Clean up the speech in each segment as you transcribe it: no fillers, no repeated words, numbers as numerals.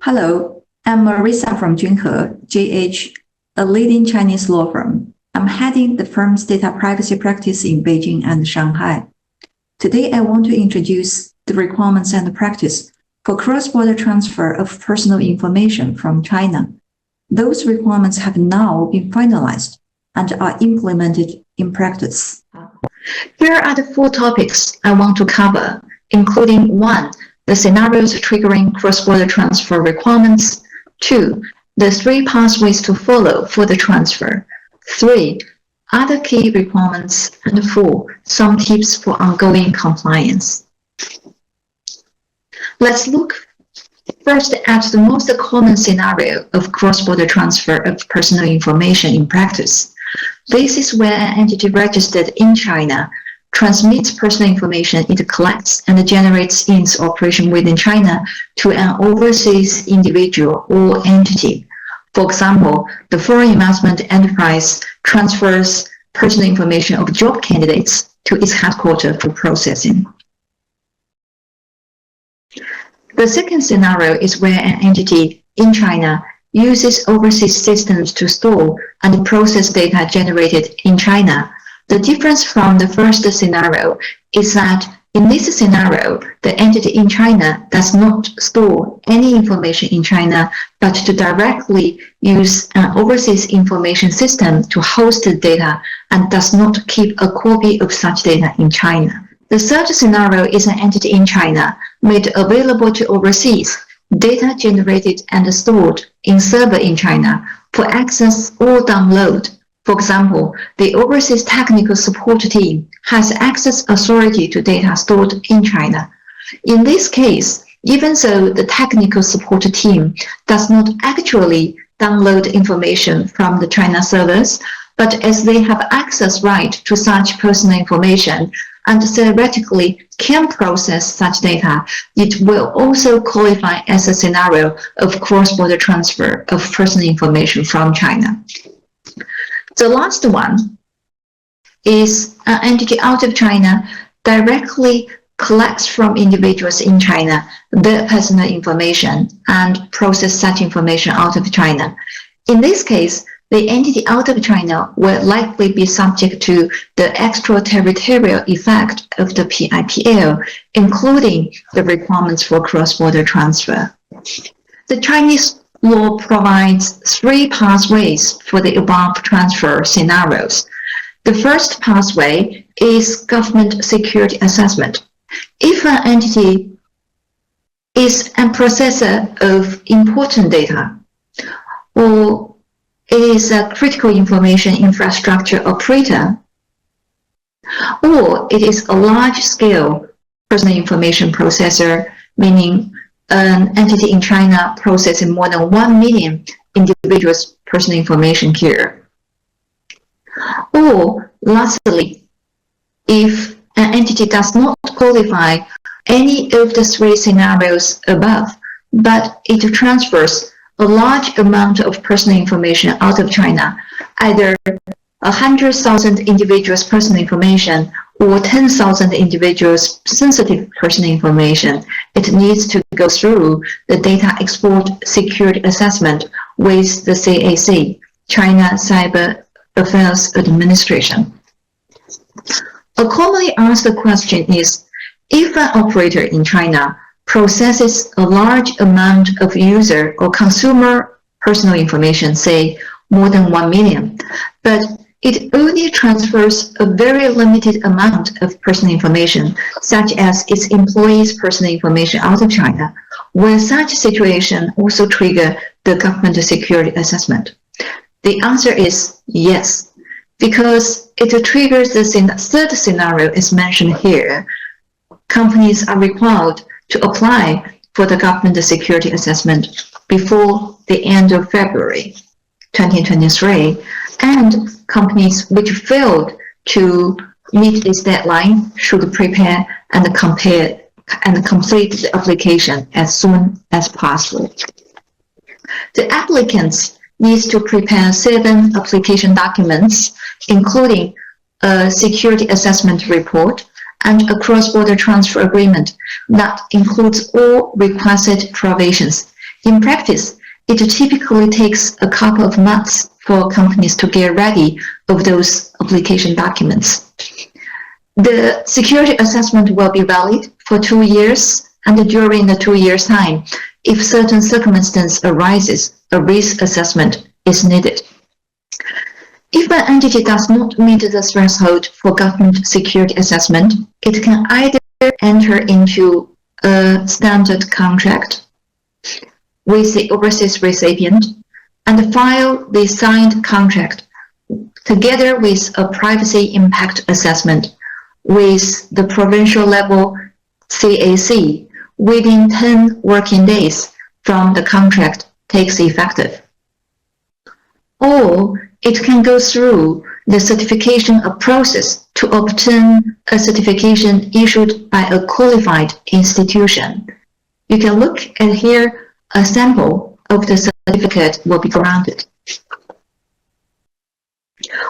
Hello, I'm Marissa from JunHe, JH, a leading Chinese law firm. I'm heading the firm's data privacy practice in Beijing and Shanghai. Today, I want to introduce the requirements and practice for cross-border transfer of personal information from China. Those requirements have now been finalized and are implemented in practice. Here are the 4 topics I want to cover, including 1. The scenarios triggering cross-border transfer requirements. 2. The 3 pathways to follow for the transfer. 3. Other key requirements. And 4. Some tips for ongoing compliance. Let's look first at the most common scenario of cross-border transfer of personal information in practice. This is where an entity registered in China transmits personal information it collects and generates in its operation within China to an overseas individual or entity. For example, the foreign investment enterprise transfers personal information of job candidates to its headquarters for processing. The second scenario is where an entity in China uses overseas systems to store and process data generated in China. The difference from the first scenario is that in this scenario, the entity in China does not store any information in China, but to directly use an overseas information system to host the data and does not keep a copy of such data in China. The third scenario is an entity in China made available to overseas data generated and stored in server in China for access or download. For example, the overseas technical support team has access authority to data stored in China. In this case, even though the technical support team does not actually download information from the China servers, but as they have access right to such personal information and theoretically can process such data, it will also qualify as a scenario of cross-border transfer of personal information from China. The last one is an entity out of China directly collects from individuals in China their personal information and process such information out of China. In this case, the entity out of China will likely be subject to the extraterritorial effect of the PIPL, including the requirements for cross-border transfer. The Chinese law provides 3 pathways for the above transfer scenarios. The first pathway is government security assessment. If an entity is a processor of important data, or it is a critical information infrastructure operator, or it is a large-scale personal information processor, meaning an entity in China processing more than 1 million individuals' personal information here. Or lastly, if an entity does not qualify any of the 3 scenarios above, but it transfers a large amount of personal information out of China, either 100,000 individuals' personal information or 10,000 individuals' sensitive personal information, it needs to go through the Data Export Security Assessment with the CAC, China Cyber Affairs Administration. A commonly asked question is, if an operator in China processes a large amount of user or consumer personal information, say more than 1 million, but it only transfers a very limited amount of personal information, such as its employees' personal information out of China, will such situation also trigger the government security assessment? The answer is yes, because it triggers the third scenario as mentioned here. Companies are required to apply for the government security assessment before the end of February 2023, and companies which failed to meet this deadline should prepare and complete the application as soon as possible. The applicants need to prepare 7 application documents, including a security assessment report and a cross-border transfer agreement that includes all requested provisions, In practice, it typically takes a couple of months for companies to get ready of those application documents. The security assessment will be valid for 2 years, and during the 2 years' time, if certain circumstance arises, a risk assessment is needed. If an entity does not meet the threshold for government security assessment, it can either enter into a standard contract with the overseas recipient and file the signed contract together with a privacy impact assessment with the provincial level CAC within 10 working days from the contract takes effective. Or it can go through the certification process to obtain a certification issued by a qualified institution. You can look at here, a sample of the certificate will be granted.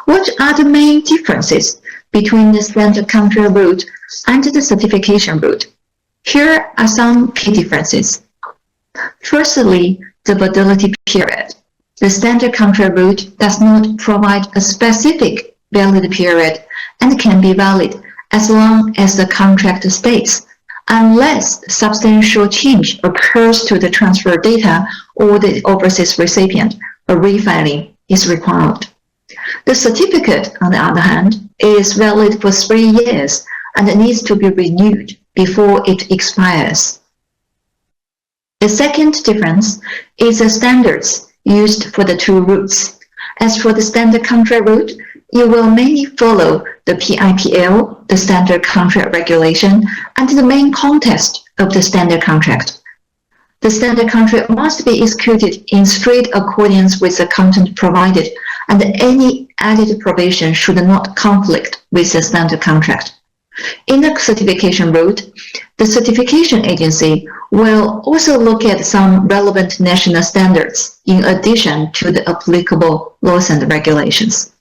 What are the main differences between the standard contract route and the certification route? Here are some key differences. Firstly, the validity period. The standard contract route does not provide a specific valid period and can be valid as long as the contract states, unless substantial change occurs to the transfer data or the overseas recipient, a refiling is required. The certificate, on the other hand, is valid for 3 years and needs to be renewed before it expires. The second difference is the standards used for the two routes. As for the standard contract route, you will mainly follow the PIPL, the standard contract regulation, and the main context of the standard contract. The standard contract must be executed in strict accordance with the content provided, and any added provision should not conflict with the standard contract. In the certification route, the certification agency will also look at some relevant national standards in addition to the applicable laws and regulations.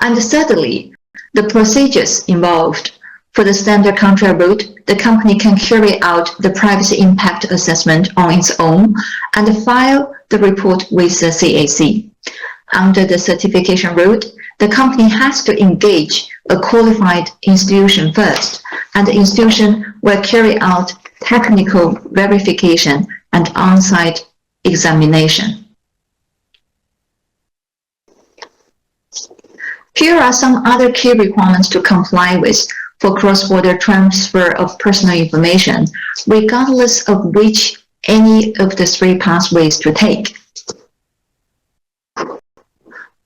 And thirdly, the procedures involved. For the standard contract route, the company can carry out the privacy impact assessment on its own and file the report with the CAC. Under the certification route, the company has to engage a qualified institution first, and the institution will carry out technical verification and on-site examination. Here are some other key requirements to comply with for cross-border transfer of personal information, regardless of which any of the 3 pathways to take.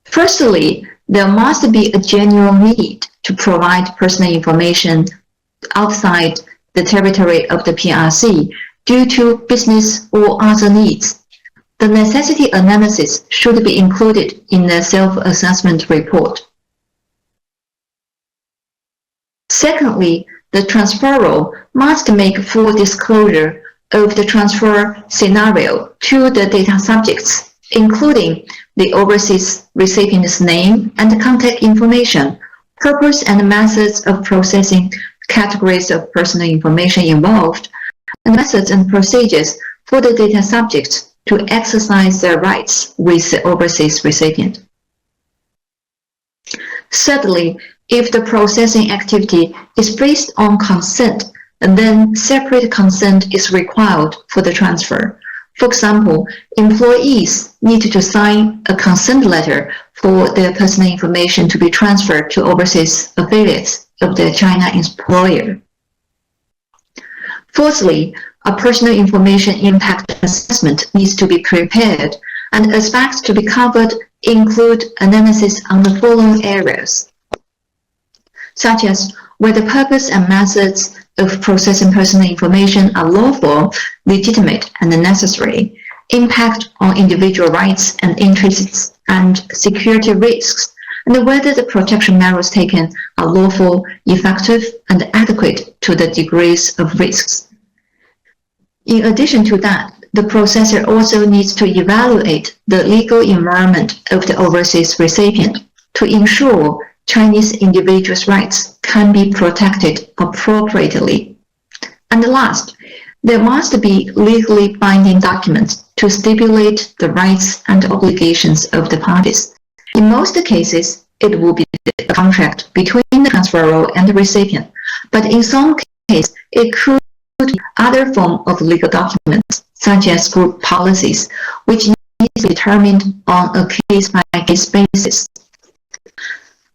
Firstly, there must be a genuine need to provide personal information outside the territory of the PRC due to business or other needs. The necessity analysis should be included in the self-assessment report. Secondly, the transferor must make full disclosure of the transfer scenario to the data subjects, including the overseas recipient's name and contact information, purpose and methods of processing, categories of personal information involved, and methods and procedures for the data subjects to exercise their rights with the overseas recipient. Thirdly, if the processing activity is based on consent, then separate consent is required for the transfer. For example, employees need to sign a consent letter for their personal information to be transferred to overseas affiliates of the China employer. Fourthly, a personal information impact assessment needs to be prepared, and aspects to be covered include analysis on the following areas, such as whether purpose and methods of processing personal information are lawful, legitimate, and necessary, impact on individual rights and interests, and security risks, and whether the protection measures taken are lawful, effective, and adequate to the degrees of risks. In addition to that, the processor also needs to evaluate the legal environment of the overseas recipient to ensure Chinese individuals' rights can be protected appropriately. And last, There must be legally binding documents to stipulate the rights and obligations of the parties. In most cases, it will be a contract between the transferor and the recipient, but in some cases, it could be other form of legal documents, such as group policies, which need to be determined on a case-by-case basis.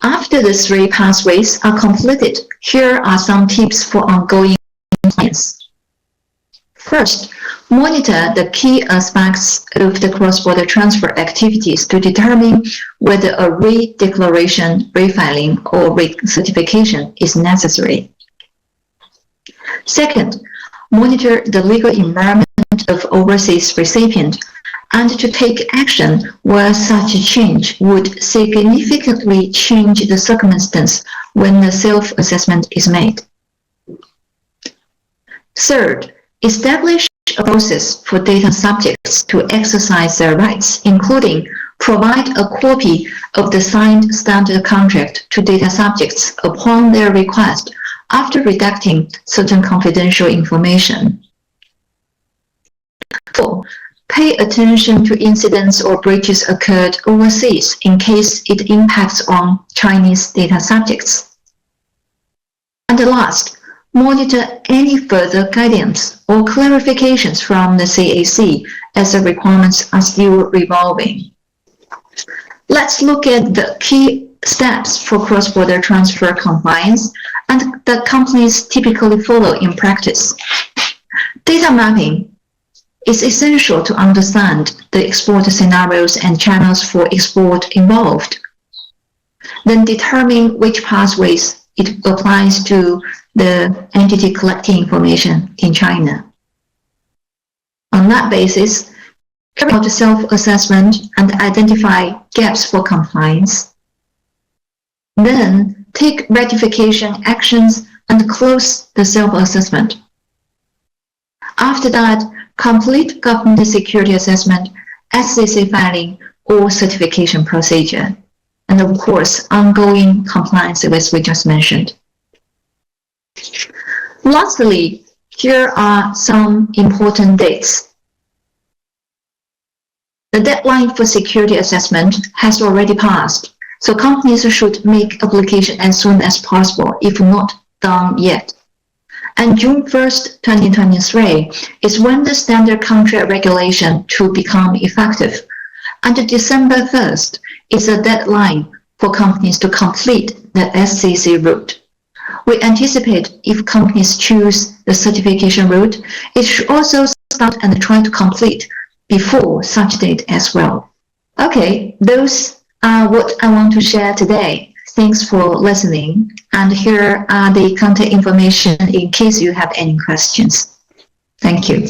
After the three pathways are completed, here are some tips for ongoing compliance. First, monitor the key aspects of the cross-border transfer activities to determine whether a re-declaration, refiling, or re-certification is necessary. Second, monitor the legal environment of overseas recipient and to take action where such a change would significantly change the circumstance when the self-assessment is made. Third, establish a process for data subjects to exercise their rights, including provide a copy of the signed standard contract to data subjects upon their request after redacting certain confidential information. 4. Pay attention to incidents or breaches occurred overseas in case it impacts on Chinese data subjects. And last, monitor any further guidance or clarifications from the CAC as the requirements are still evolving. Let's look at the key steps for cross-border transfer compliance and that companies typically follow in practice. Data mapping is essential to understand the export scenarios and channels for export involved. Then determine which pathways it applies to the entity collecting information in China. On that basis, carry out self-assessment and identify gaps for compliance. Then take rectification actions and close the self-assessment. After that, complete government security assessment, SCC filing, or certification procedure. And of course, ongoing compliance as we just mentioned. Lastly, here are some important dates. The deadline for security assessment has already passed, so companies should make application as soon as possible, if not done yet. And June 1st, 2023 is when the standard contract regulation to become effective. And December 1st is a deadline for companies to complete the SCC route. We anticipate if companies choose the certification route, it should also start and try to complete before such date as well. Okay, those are what I want to share today. Thanks for listening. And here are the contact information in case you have any questions. Thank you.